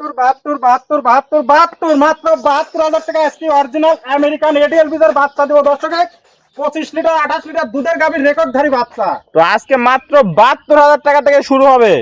72 মাত্র 72,000 টাকা আজকে অরিজিনাল আমেরিকান এডিএল বিজার বাচ্চা দেবো দর্শকে। 25 লিটার 28 লিটার দুধের গাভীর রেকর্ডধারী বাচ্চা। তো আজকে মাত্র 72,000 টাকা থেকে শুরু হবে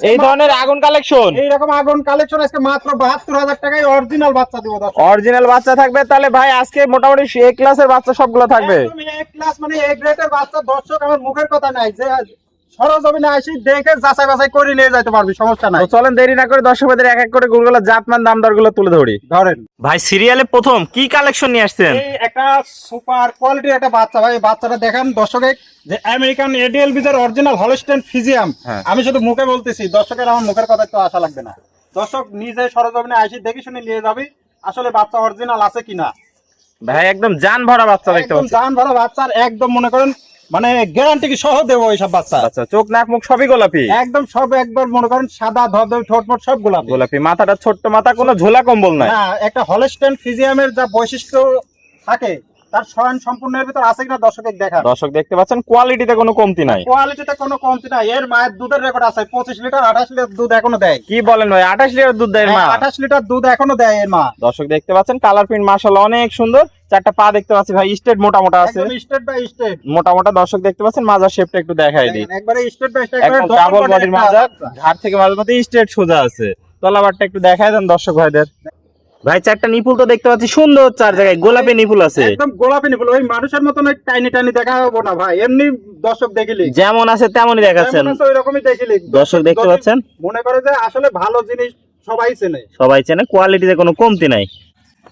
এই ধরনের আগুন কালেকশন। এইরকম আগুন কালেকশন আজকে মাত্র 72,000 টাকায় অরিজিনাল বাচ্চা দেবো দর্শক। অরিজিনাল বাচ্চা থাকবে। তাহলে ভাই আজকে মোটামুটি এ ক্লাসের বাচ্চা সবগুলো থাকবে। একদম এ ক্লাস মানে এ গ্রেডের বাচ্চা দর্শক, আমার মুখের কথা নাই, যে সরজমিনে আসি দেখে যাচাই বাছাই করে নিয়ে যাইতে পারবি, সমস্যা নাই। তো চলেন দেরি না করে দর্শকদের এক এক করে গরুগুলো জাতমান দাম দরগুলো তুলে ধরি। ধরেন ভাই সিরিয়ালে প্রথম কি কালেকশন নিয়ে আসছেন? এই একটা সুপার কোয়ালিটির একটা বাচ্চা ভাই, বাচ্চাটা দেখেন দর্শকে, যে American ADL bizarre original Holstein ফ্রিজিয়াম। আমি শুধু মুখে বলতেছি, দর্শকের আমার মুখের কথা তো আশা লাগবে না। দর্শক নিজে সরজমিনে আসি দেখে শুনে নিয়ে যাবি আসলে বাচ্চা অরিজিনাল আছে কিনা। ভাই একদম জান ভরা বাচ্চা দেখতে পাচ্ছি। জান ভরা বাচ্চার একদম মনে করেন মানে গ্যারান্টি কি সহ দেবো এইসব বাচ্চা। আচ্ছা, চোখ নাক মুখ সবই গোলাপি, একদম সব একবার মনে করেন সাদা ধবধবে, ঠোঁট মোট সব গোলাপি গোলাপি, মাথাটা ছোট্ট মাথা, কোনো ঝোলা কম্বল নাই। না, একটা হলস্টেইন ফ্রিজিয়ামের যা বৈশিষ্ট্য থাকে তার স্বয়ং সম্পূর্ণের ভিতর আছে কিনা দর্শকের দেখা। দর্শক দেখতে পাচ্ছেন কোয়ালিটিতে কোনো কমতি নাই, কোয়ালিটিতে কোনো কমতি নাই। এর মায়ের দুধের রেকর্ড আছে 25 লিটার 28 লিটার দুধ এখনো দেয়। কি বলেন ভাই, 28 লিটার দুধ দেয় মা? 28 লিটার দুধ এখনো দেয় এর মা। দর্শক দেখতে পাচ্ছেন কালার প্রিন্ট মাশাআল্লাহ অনেক সুন্দর। চারটা পা দেখতে পাচ্ছি ভাই স্ট্রেট মোটা মোটা আছে, একদম স্ট্রেট বাই স্ট্রেট মোটা মোটা। দর্শক দেখতে পাচ্ছেন মাজার শেপটা একটু দেখাই দিই, একবারে স্ট্রেট বাই স্ট্রেট একদম ডাবল বডির মাজার, ঘাট থেকে মাজার মধ্যে স্ট্রেট সোজা আছে। তলাবারটা একটু দেখাই দেন দর্শক ভাইদের। ভাই চারটা নিপুল তো দেখতে পাচ্ছি সুন্দর, চার জায়গায় গোলাপি নিপুল আছে, একদম গোলাপি নিপুল। ওই মানুষের মতন ওই টাইনি টাইনি দেখা হবে না ভাই, এমনি দর্শক দেখিলি যেমন আছে তেমনই দেখাচ্ছেন। ওই রকমই দেখিলি দর্শক দেখতে পাচ্ছেন, মনে করে যে আসলে ভালো জিনিস সবাই চেনে, সবাই চেনে, কোয়ালিটিতে কোনো কমতি নাই।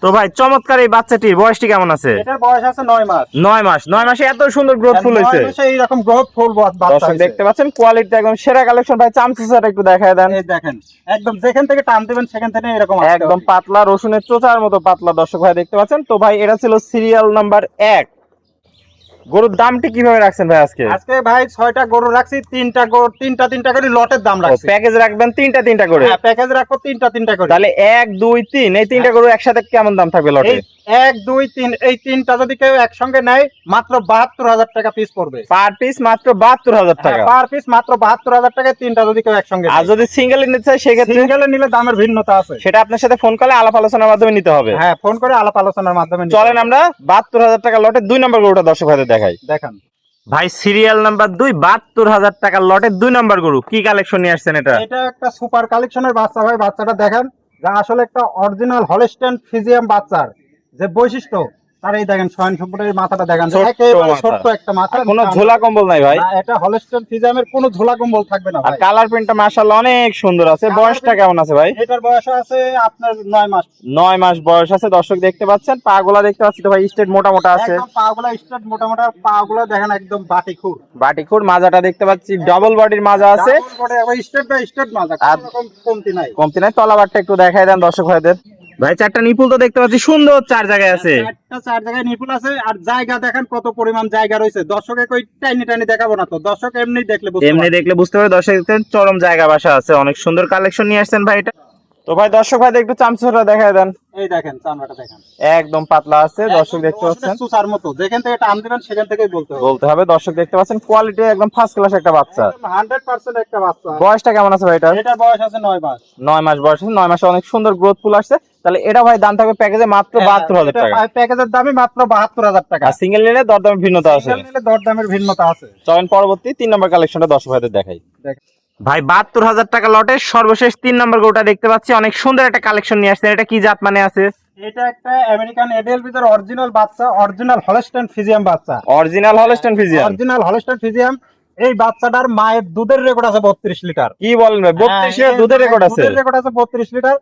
তো ভাই চমৎকার এই বাচ্চাটির বয়সটি কেমন আছে? এটার বয়স আছে 9 মাস। 9 মাস। 9 মাসে এত সুন্দর গ্রোথ ফুল হয়েছে। 9 মাসে এইরকম গ্রোথ ফুল বাচ্চা। দর্শক দেখতে পাচ্ছেন কোয়ালিটি একদম সেরা কালেকশন। ভাই চামচুসাটা একটু দেখায় দেন। এই দেখেন একদম যেখান থেকে টান দিবেন সেখান থেকে এরকম একদম পাতলা, রসুনের চোচার মতো পাতলা। দর্শক ভাই দেখতে পাচ্ছেন। তো ভাই এটা ছিল সিরিয়াল নাম্বার 1। গরুর দামটি কিভাবে রাখছেন ভাই আজকে? আজকে ভাই 6টা গরু রাখছি, 3টা গরু তিনটা করে লটের দাম রাখছি। প্যাকেজ রাখবেন তিনটা করে? হ্যাঁ, প্যাকেজ রাখবো তিনটা করে। তাহলে 1 2 3 এই তিনটা গরু একসাথে কেমন দাম থাকবে লটে? 1 2 3 এই তিনটা যদি কেউ একসঙ্গে নেয় মাত্র 72,000 টাকা পিস পড়বে। পার পিস মাত্র 72,000 টাকা। পার পিস মাত্র 72,000 টাকায় তিনটা যদি কেউ একসঙ্গে আর যদি সিঙ্গেল নিতে চাই সেক্ষেত্রে? সিঙ্গেলে নিলে দামের ভিন্নতা আছে, সেটা আপনার সাথে ফোন কলে আলাপ আলোচনার মাধ্যমে নিতে হবে। হ্যাঁ, ফোন করে আলাপ আলোচনার মাধ্যমে। চলেন আমরা 72,000 টাকা লটে 2 নম্বর গরুটা দর্শক ভাইদের দেখাই। দেখান ভাই সিরিয়াল নাম্বার 2 72,000 টাকা লটে 2 নম্বর গরু, কি কালেকশন নিয়ে আসছেন এটা? এটা একটা সুপার কালেকশনের বাচ্চা ভাই। বাচ্চাটা দেখেন, যা আসলে একটা অরিজিনাল হলস্টেইন ফ্রিজিয়াম বাচ্চার যে বৈশিষ্ট্য তার এই দেখেন স্বয়ং সম্পূর্ণের মাথাটা দেখেন, একেবারে ছোট্ট একটা মাথা, কোনো ঝোলা কম্বল নাই ভাই। এটা হলস্টেইন ফ্রিজিয়ামের কোনো ঝোলা কম্বল থাকবে না আর ভাই। কালার প্রিন্টটা মাশাআল্লাহ অনেক সুন্দর আছে। বয়সটা কেমন আছে ভাই? এটার বয়স আছে আপনার 9 মাস। 9 মাস বয়স আছে। দর্শক দেখতে পাচ্ছেন পাগুলা দেখতে পাচ্ছি তো ভাই স্ট্রেট মোটা মোটা আছে, একদম পাগুলা স্ট্রেট মোটা মোটা, পাগুলা দেখেন একদম বাটিখুর। বাটিখুর। মাজাটা দেখতে পাচ্ছি ডাবল বডির মাজা আছে, স্ট্রেট বাই স্ট্রেট মাজা, কোনো রকম কমতি নাই। কমতি নাই। তলাবারটা একটু দেখাই দেন দর্শক ভাইদের। ভাই চারটা নিপুল তো দেখতে পাচ্ছি সুন্দর, 4 জায়গায় আছে। চার জায়গায় নিপুল আছে, আর জায়গা দেখেন কত পরিমাণ জায়গা রয়েছে। দর্শকে কই টাইনি টাইনি দেখাবো না তো, দর্শক এমনি দেখলে বুঝতে পারে। দর্শক দেখতে চরম জায়গা বাসা আছে। অনেক সুন্দর কালেকশন নিয়ে আসছেন ভাই এটা। তো ভাই দর্শক ভাই একটু চামচুটা দেখায় দেন। এই দেখেন চামড়াটা দেখেন একদম পাতলা আছে। দর্শক দেখতে পাচ্ছেন সুসার মতো, যেখান থেকে টান দিবেন সেখান থেকেই বলতে হবে। দর্শক দেখতে পাচ্ছেন কোয়ালিটি একদম ফার্স্ট ক্লাস একটা বাচ্চা, 100% একটা বাচ্চা। বয়সটা কেমন আছে ভাই এটা? এটার বয়স আছে 9 মাস। 9 মাস বয়স আছে। 9 মাসে অনেক সুন্দর গ্রোথ ফুল আসছে। তাহলে এটা ভাই দাম থাকবে প্যাকেজে মাত্র 72,000 টাকা। প্যাকেজের দামই মাত্র 72,000 টাকা। আর সিঙ্গেল নিলে দরদামের ভিন্নতা আছে। সিঙ্গেল নিলে দরদামের ভিন্নতা আছে। চলেন পরবর্তী 3 নম্বর কালেকশনটা দর্শক ভাইদের দেখাই। ভাই 72,000 টাকা লটে সর্বশেষ 3 নম্বর গরুটা দেখতে পাচ্ছি। অনেক সুন্দর একটা কালেকশন নিয়ে আসছেন। এটা কি জাত মানে আছে? এটা একটা আমেরিকান এডিএল বিজার অরিজিনাল বাচ্চা, অরিজিনাল হলস্টেইন ফ্রিজিয়াম বাচ্চা। Original Holstein ফ্রিজিয়াম। Original Holstein ফ্রিজিয়াম। এই বাচ্চাটার মায়ের দুধের রেকর্ড আছে 32 লিটার। কি বলেন ভাই, 32 লিটার দুধের রেকর্ড আছে? দুধের রেকর্ড আছে 32 লিটার।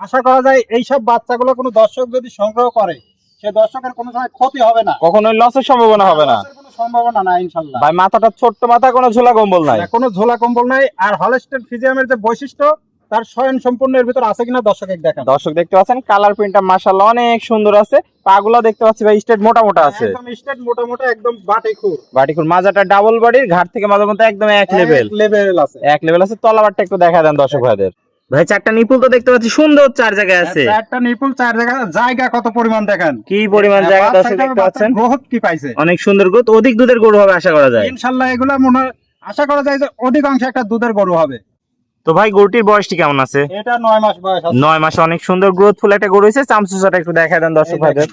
আশা করা যায় এই সব বাচ্চাগুলো কোনো দর্শক যদি সংগ্রহ করে সে দর্শকের কোনো সময় ক্ষতি হবে না, কখনোই লসের সম্ভাবনা হবে না। লসের কোনো সম্ভাবনা না ইনশাআল্লাহ। ভাই মাথাটা ছোট্ট মাথা, কোনো ঝোলা কম্বল নাই, কোনো ঝোলা কম্বল নাই। আর হলস্টেইন ফ্রিজিয়ামের যে বৈশিষ্ট্য তার স্বয়ং সম্পূর্ণের ভিতর আছে কিনা দর্শক দেখেন। দর্শক দেখতে পাচ্ছেন কালার প্রিন্টটা মাশাআল্লাহ অনেক সুন্দর আছে। পাগুলো দেখতে পাচ্ছি ভাই স্ট্রেট মোটা মোটা আছে, একদম স্ট্রেট মোটা মোটা, একদম বাটিখুর। মাজাটা ডাবল বডির, ঘাট থেকে মাজার মধ্যে একদম এক লেভেল আছে। তলাবারটা একটু দেখা দেন দর্শক ভাইদের। ভাই চারটা নিপুল তো দেখতে পাচ্ছি সুন্দর, 4 জায়গায় আছে। চারটা নিপুল 4 জায়গায়, জায়গা কত পরিমাণ দেখেন, কি পরিমাণ জায়গা দর্শক দেখতে পাচ্ছেন। গ্রোথ কি পাইছে, অনেক সুন্দর গ্রোথ। অধিক দুধের গরু হবে আশা করা যায় ইনশাআল্লাহ। এগুলা মনে আশা করা যায় যে অধিকাংশ একটা দুধের গরু হবে। তো ভাই গরুটির বয়সটি কেমন আছে? এটা 9 মাস বয়স আছে। 9 মাসে অনেক সুন্দর গ্রোথফুল একটা গরু হয়েছে। চামচুচাটা একটু দেখায় দেন দর্শক ভাইদের।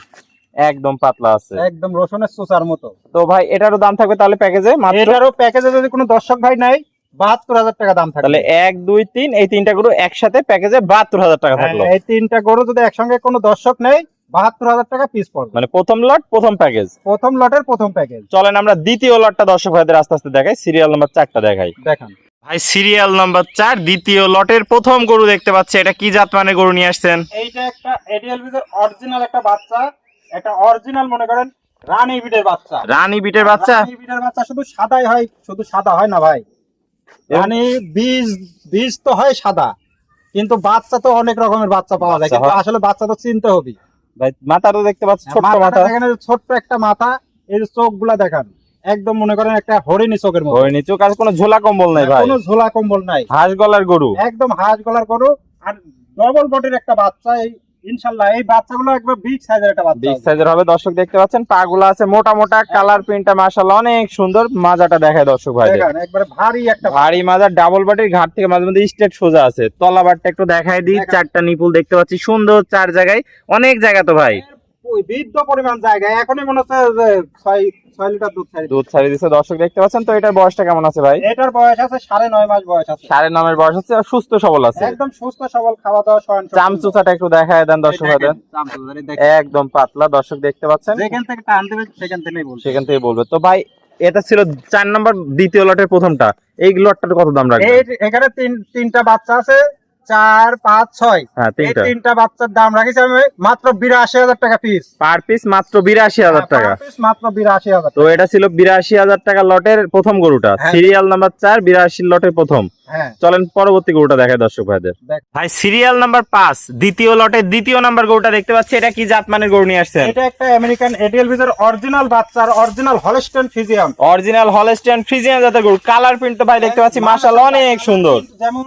একদম পাতলা আছে, একদম রসুনের চোচার মতো। তো ভাই এটারও দাম থাকবে তাহলে প্যাকেজে? এটারও প্যাকেজে যদি কোনো দর্শক ভাই নাই 72,000 টাকা দাম থাকবে। তাহলে 1 2 3 এই তিনটা গরু একসাথে প্যাকেজে 72,000 টাকা থাকলো। এই তিনটা গরু যদি একসঙ্গে কোনো দর্শক নেই 72,000 টাকা পিস পড়বে। মানে প্রথম লট প্রথম প্যাকেজ, প্রথম লটের প্রথম প্যাকেজ। চলেন আমরা দ্বিতীয় লটটা দর্শক ভাইদের আস্তে আস্তে দেখাই। সিরিয়াল নাম্বার 4টা দেখাই। দেখান ভাই সিরিয়াল নাম্বার 4 দ্বিতীয় লটের প্রথম গরু দেখতে পাচ্ছি। এটা কি জাত মানের গরু নিয়ে আসছেন? এইটা একটা এডিএল বিটের অরিজিনাল একটা বাচ্চা, একটা অরিজিনাল মনে করেন রানী বিটের বাচ্চা। রানী বিটের বাচ্চা? রানী বিটের বাচ্চা শুধু সাদাই হয়, শুধু সাদা হয় না ভাই, রানী বীজ বীজ তো হয় সাদা, কিন্তু বাচ্চা তো অনেক রকমের বাচ্চা পাওয়া যায়, কিন্তু আসলে বাচ্চা তো চিনতে হবে ভাই। মাথা তো দেখতে পাচ্ছি ছোট মাথা, দেখেন ছোট্ট একটা মাথা, এই যে চোখগুলা দেখান একদম মনে করেন একটা হরিণী চোখের মতো। হরিণী চোখ, আর কোনো ঝোলা কম্বল নাই ভাই, কোনো ঝোলা কম্বল নাই, হাঁস গলার গরু, একদম হাঁস গলার গরু। আর ডবল বডির একটা বাচ্চা, এই ইনশাআল্লাহ এই বাচ্চাগুলো একবার বিগ সাইজের একটা বাচ্চা, বিগ সাইজের হবে। দর্শক দেখতে পাচ্ছেন পাগুলো আছে মোটা মোটা, কালার প্রিন্টটা মাশাআল্লাহ অনেক সুন্দর। মাজাটা দেখায় দর্শক ভাই, দেখেন একবারে ভারী একটা ভারী মাজা, ডাবল বাটির ঘাট থেকে মাঝে মধ্যে স্ট্রেট সোজা আছে। তলাবারটা একটু দেখায় দিই। 4টা নিপুল দেখতে পাচ্ছি সুন্দর, 4 জায়গায়, অনেক জায়গা তো ভাই, বৃদ্ধ পরিমাণ জায়গা। এখনই মনে হচ্ছে যে 6 লিটার দুধ ছাড়ি দিচ্ছে। দর্শক দেখতে পাচ্ছেন। তো এটার বয়সটা কেমন আছে ভাই? এটার বয়স আছে 9.5 মাস বয়স আছে। 9.5 বয়স আছে, আর সুস্থ সবল আছে, একদম সুস্থ সবল, খাওয়া দাওয়া সয়ন। চামচুচাটা একটু দেখায় দেন দর্শক ভাইদের। একদম পাতলা, দর্শক দেখতে পাচ্ছেন। যেখান থেকে টান দেবে সেখান থেকে বলবে। তো ভাই এটা ছিল 4 নম্বর দ্বিতীয় লটের প্রথমটা। এই লটটার কত দাম রাখবেন? এখানে তিনটা বাচ্চা আছে, 4 5 6। হ্যাঁ, তিনটা বাচ্চার দাম রাখিছি আমি মাত্র 82,000 টাকা পিস। পার পিস মাত্র 82,000 টাকা। মাত্র 82,000। তো এটা ছিল 82,000 টাকা লটের প্রথম গরুটা, সিরিয়াল নাম্বার 4 82 লটের প্রথম। চলেন পরবর্তী গরুটা দেখায় দর্শক ভাইদের। ভাই সিরিয়াল নাম্বার 5 দ্বিতীয় লটের দ্বিতীয় নাম্বার গরুটা দেখতে পাচ্ছি। এটা কি জাত মানের গরু নিয়ে আসছেন? এটা একটা আমেরিকান এডিএল বিটের অরিজিনাল বাচ্চার original Holstein Friesian. Original Holstein Friesian জাতের গরু। কালার প্রিন্ট তো ভাই দেখতে পাচ্ছি মাশাআল্লাহ অনেক সুন্দর। যেমন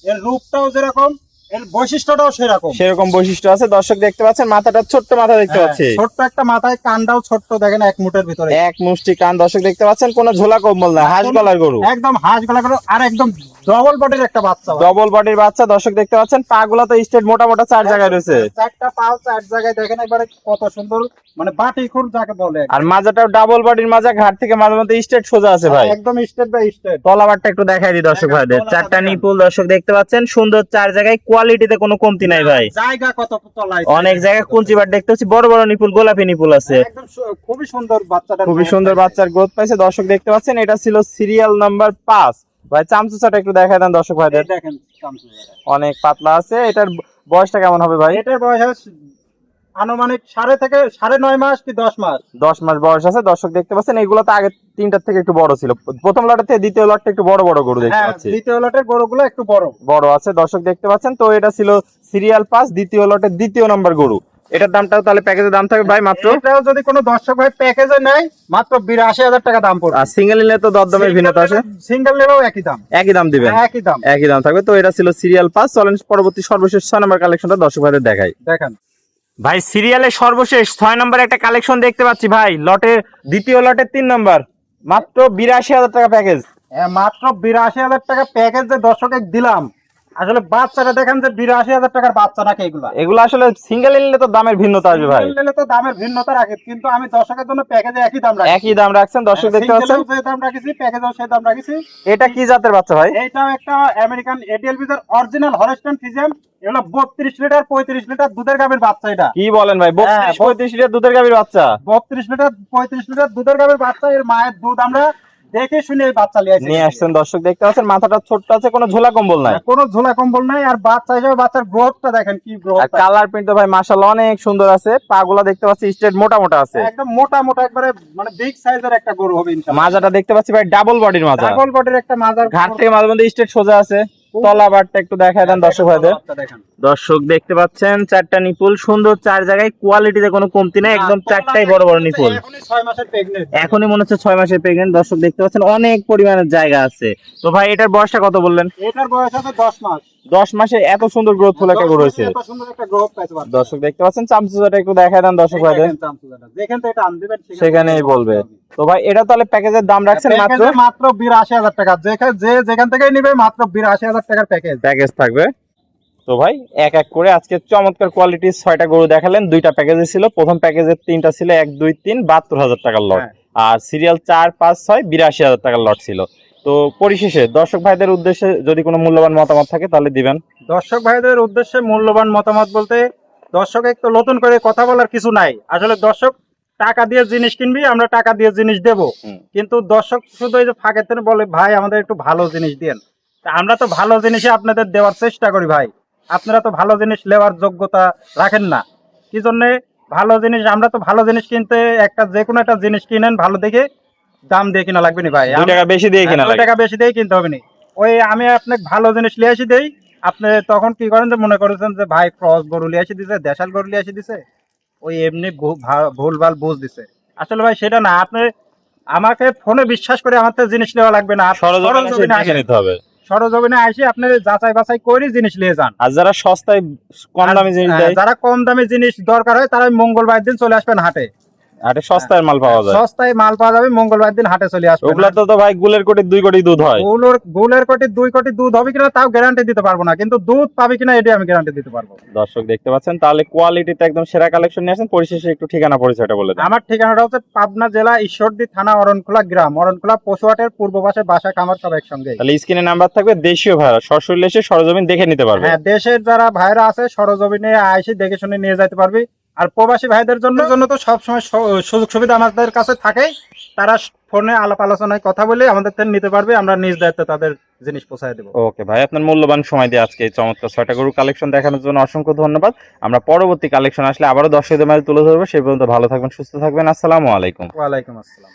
এর রূপটাও যেরকম, এর বৈশিষ্ট্যটাও সেরকম বৈশিষ্ট্য আছে। দর্শক দেখতে পাচ্ছেন মাথাটা ছোট্ট মাথা দেখতে পাচ্ছি, ছোট্ট একটা মাথায়, কানটাও ছোট্ট, দেখেন 1 মুঠের ভিতরে, 1 মুষ্টি কান। দর্শক দেখতে পাচ্ছেন কোনো ঝোলা কম্বল না, হাঁস গলার গরু, একদম হাঁস গলা গরু, আর একদম ডবল বডির একটা বাচ্চা, ডবল বডির বাচ্চা। দর্শক দেখতে পাচ্ছেন পাগুলা তো স্ট্রেট মোটা মোটা 4 জায়গায় রয়েছে, 4টা পাও 4 জায়গায়, দেখেন একবারে কত সুন্দর, মানে বাটি খুর যাকে বলে। আর মাজাটাও ডাবল বডির মাজা, ঘাট থেকে মাঝে মধ্যে স্ট্রেট সোজা আছে ভাই, একদম স্ট্রেট বাই স্ট্রেট। তলাবারটা একটু দেখাই দিই দর্শক ভাইদের। 4টা নিপুল দর্শক দেখতে পাচ্ছেন সুন্দর, 4 জায়গায়, কোয়ালিটিতে কোনো কমতি নাই ভাই। জায়গা কত তলায়, অনেক জায়গায় কুঞ্চিবার দেখতে পাচ্ছি, বড় বড় নিপুল, গোলাপি নিপুল আছে। একদম খুবই সুন্দর বাচ্চাটা, খুবই সুন্দর বাচ্চার গ্রোথ পাইছে। দর্শক দেখতে পাচ্ছেন এটা ছিল সিরিয়াল নাম্বার 5। ভাই চামচুচাটা একটু দেখায় দেন দর্শক ভাইদের। দেখেন অনেক পাতলা আছে। এটার বয়সটা কেমন হবে ভাই? এটার বয়স আনুমানিক 9.5 মাস কি 10 মাস। 10 মাস বয়স আছে। দর্শক দেখতে পাচ্ছেন এগুলো তো আগে তিনটার থেকে একটু বড় ছিল, প্রথম লটের থেকে দ্বিতীয় লটটা একটু বড় বড় গরু দেখতে পাচ্ছি। দ্বিতীয় লটের গরুগুলো একটু বড় আছে। দর্শক দেখতে পাচ্ছেন। তো এটা ছিল সিরিয়াল 5 দ্বিতীয় লটের দ্বিতীয় নম্বর গরু। এটার দামটাও তাহলে প্যাকেজের দাম থাকবে ভাই মাত্র? এটাও যদি কোনো দর্শক ভাই প্যাকেজে নেয় মাত্র 82,000 টাকা দাম পড়বে। আর সিঙ্গেল নিলে তো দরদামের ভিন্নতা আছে? সিঙ্গেল নিলেও একই দাম। একই দাম দিবেন? একই দাম থাকবে। তো এটা ছিল সিরিয়াল 5। চলেন পরবর্তী সর্বশেষ 6 নম্বর কালেকশনটা দর্শক ভাইদের দেখাই। দেখেন ভাই সিরিয়ালের সর্বশেষ 6 নম্বর একটা কালেকশন দেখতে পাচ্ছি ভাই, লটের দ্বিতীয় লটের 3 নম্বর, মাত্র 82,000 টাকা প্যাকেজ। মাত্র 82,000 টাকা প্যাকেজ যে দর্শকে দিলাম, আসলে বাচ্চাটা দেখেন যে 82,000 টাকার বাচ্চা নাকি এগুলো আসলে সিঙ্গেল নিলে তো দামের ভিন্নতা আসবে ভাই, নিলে তো দামের ভিন্নতা রাখে, কিন্তু আমি দর্শকের জন্য প্যাকেজে একই দাম রাখি। একই দাম রাখছেন। দর্শক দেখতে পাচ্ছেন সেই দাম রাখিছি, প্যাকেজেও সেই দাম রাখিছি। এটা কি জাতের বাচ্চা ভাই? এইটাও একটা আমেরিকান এডিএল বিটের অরিজিনাল হলস্টেইন ফ্রিজিয়ান। এগুলো 32 লিটার 35 লিটার দুধের গাভীর বাচ্চা। এটা কি বলেন ভাই? 32-35 লিটার দুধের গাভীর বাচ্চা? 32 লিটার 35 লিটার দুধের গাভীর বাচ্চা। এর মায়ের দুধ আমরা দেখে শুনে এই বাচ্চা নিয়ে আসছেন। দর্শক দেখতে পাচ্ছেন মাথাটা ছোট্ট আছে, কোনো ঝোলা কম্বল নাই, কোনো ঝোলা কম্বল নাই। আর বাচ্চা হিসেবে বাচ্চার গ্রোথটা দেখেন কি গ্রোথ, আর কালার প্রিন্ট তো ভাই মাশাআল্লাহ অনেক সুন্দর আছে। পাগুলা দেখতে পাচ্ছি স্ট্রেট মোটা মোটা আছে, একদম মোটা মোটা, একবারে মানে বিগ সাইজের একটা গরু হবে ইনশাআল্লাহ। মাজাটা দেখতে পাচ্ছি ভাই ডাবল বডির মাজা, ডাবল বডির একটা মাজার, ঘাট থেকে মাঝে মধ্যে স্ট্রেট সোজা আছে। তলাবারটা একটু দেখায় দেন দর্শক ভাইদের। দর্শক দেখতে পাচ্ছেন 4টা নিপুল সুন্দর, 4 জায়গায়, কোয়ালিটিতে কোনো কমতি নাই, একদম 4টাই বড় বড় নিপুল। এখনই মনে হচ্ছে 6 মাসের প্রেগন্যান্ট। দর্শক দেখতে পাচ্ছেন অনেক পরিমাণের জায়গা আছে। তো ভাই এটার বয়সটা কত বললেন? এটার বয়স আছে 10 মাস। 10 মাসে এত সুন্দর গ্রোথ ফুল একটা গরু হয়েছে। দর্শক দেখতে পাচ্ছেন চামচুচাটা একটু দেখায় দেন দর্শক ভাইদের, যেখান থেকে এটা আনবেন সেখানেই বলবে। তো ভাই এটা তাহলে প্যাকেজের দাম রাখছেন মাত্র প্যাকেজে মাত্র 82,000 টাকা, যেখান থেকে নিবে মাত্র 82,000 টাকার প্যাকেজ থাকবে। তো ভাই এক এক করে আজকে চমৎকার কোয়ালিটির 6টা গরু দেখালেন। 2টা প্যাকেজে ছিল, প্রথম প্যাকেজের 3টা ছিল 1 2 3 72,000 টাকার লট, আর সিরিয়াল 4 5 6 82,000 টাকার লট ছিল। তো পরিশেষে দর্শক ভাইদের উদ্দেশ্যে যদি কোনো মূল্যবান মতামত থাকে তাহলে দিবেন। দর্শক ভাইদের উদ্দেশ্যে মূল্যবান মতামত বলতে, দর্শক একটু নতুন করে কথা বলার কিছু নাই। আসলে দর্শক টাকা দিয়ে জিনিস কিনবি, আমরা টাকা দিয়ে জিনিস দেব, কিন্তু দর্শক শুধু এই যে ফাঁকের থেকে বলে ভাই আমাদের একটু ভালো জিনিস দেন। আমরা তো ভালো জিনিসই আপনাদের দেওয়ার চেষ্টা করি ভাই, আপনারা তো ভালো জিনিস নেওয়ার যোগ্যতা রাখেন না। কি জন্য ভালো জিনিস, আমরা তো ভালো জিনিস কিনতে একটা যে কোনো একটা জিনিস কিনেন ভালো দেখে দাম দিয়ে কিনা লাগবে না ভাই, 2 টাকা বেশি দিয়ে কিনা 2 টাকা বেশি দিয়ে কিনতে হবে না। ওই আমি আপনাকে ভালো জিনিস নিয়ে আসি দেই, আপনি তখন কি করেন যে মনে করেছেন যে ভাই ক্রস গরু নিয়ে আসি দিছে, দেশাল গরু নিয়ে আসি দিছে, ওই এমনি ভুলভাল বুঝ দিছে। আসলে ভাই সেটা না, আপনি আমাকে ফোনে বিশ্বাস করে আমার তো জিনিস নেওয়া লাগবে না, সরজমিনে দেখে নিতে হবে। সরজমিনে আসি আপনি যাচাই বাছাই করে জিনিস নিয়ে যান। আর যারা সস্তায় কম দামি জিনিস দেয়, যারা কম দামি জিনিস দরকার হয় তারা মঙ্গলবার দিন চলে আসবেন হাটে। আরে সস্তায় মাল পাওয়া যায়, সস্তায় মাল পাওয়া যাবে, মঙ্গলবার দিন হাটে চলে আসবে। ওগুলা তো ভাই গুলের কোটি 2 কোটি দুধ হয়। গুলের কোটি 2 কোটি দুধ হবে কিনা তাও গ্যারান্টি দিতে পারবো না, কিন্তু দুধ পাবে কিনা এটা আমি গ্যারান্টি দিতে পারবো। দর্শক দেখতে পাচ্ছেন, তাহলে কোয়ালিটিতে একদম সেরা কালেকশন নিয়ে আসেন। পরিশেষে একটু ঠিকানা পরিচয়টা বলে দেন। আমার ঠিকানাটা হচ্ছে পাবনা জেলা ঈশ্বরদী থানা অরণখোলা গ্রাম, অরণখোলা পশুহাটের পূর্ব পাশে বাসা খামার সব একসঙ্গে। তাহলে স্ক্রিনে নাম্বার থাকবে, দেশীয় ভাইরা সরাসরি এসে সরজমিন দেখে নিতে পারবে। হ্যাঁ, দেশের যারা ভাইরা আছে সরজমিনে আইসি দেখে শুনে নিয়ে যেতে পারবি। আর প্রবাসী ভাইদের জন্য তো সবসময় সুযোগ সুবিধা আমাদের কাছে থাকে, তারা ফোনে আলাপ আলোচনায় কথা বলে আমাদের থেকে নিতে পারবে, আমরা নিজ দায়িত্বে তাদের জিনিস পৌঁছায় দেবো। ওকে ভাই, আপনার মূল্যবান সময় দিয়ে আজকে এই চমৎকার 6টা গরু কালেকশন দেখানোর জন্য অসংখ্য ধন্যবাদ। আমরা পরবর্তী কালেকশন আসলে আবারও দর্শকদের মাঝে তুলে ধরবো। সেই পর্যন্ত ভালো থাকবেন, সুস্থ থাকবেন। আসসালামু আলাইকুম। ওয়ালাইকুম আসসালাম।